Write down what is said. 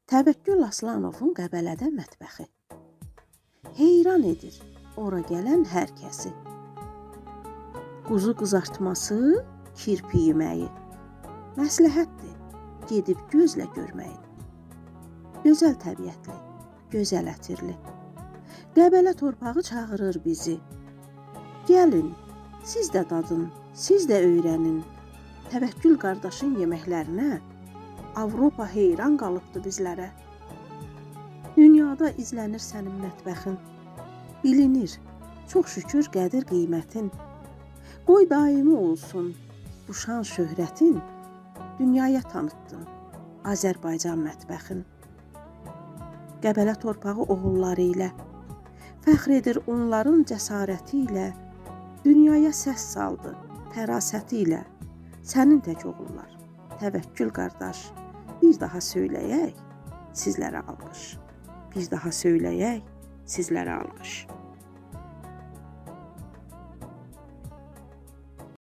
Təvəkkül Aslanovun Qəbələdə mətbəxi. Heyran edir ora gələn hər kəsi. Quzu qızartması, kirpi yeməyi. Məsləhətdir, gedib gözlə görməyi. Gözəl təbiətli, gözəl ətirli. Qəbələ torpağı çağırır bizi. Gəlin, siz də dadın, siz də öyrənin. Təvəkkül qardaşın yeməklərinə Avropa heyran qalıbdı bizlərə. Dünyada izlənir sənin mətbəxin. Bilinir, çox şükür qədir qiymətin. Qoy daimi olsun bu şan şöhrətin. Dünyaya tanıtdın Azərbaycan mətbəxin. Qəbələ torpağı oğulları ilə, fəxr edir onların cəsarəti ilə. Dünyaya səs saldı fərasəti ilə. Sənin tək oğullar, təvəkkül qardaş. Bir daha söyləyək, sizlərə alqış. Bir daha söyləyək, sizlərə alqış.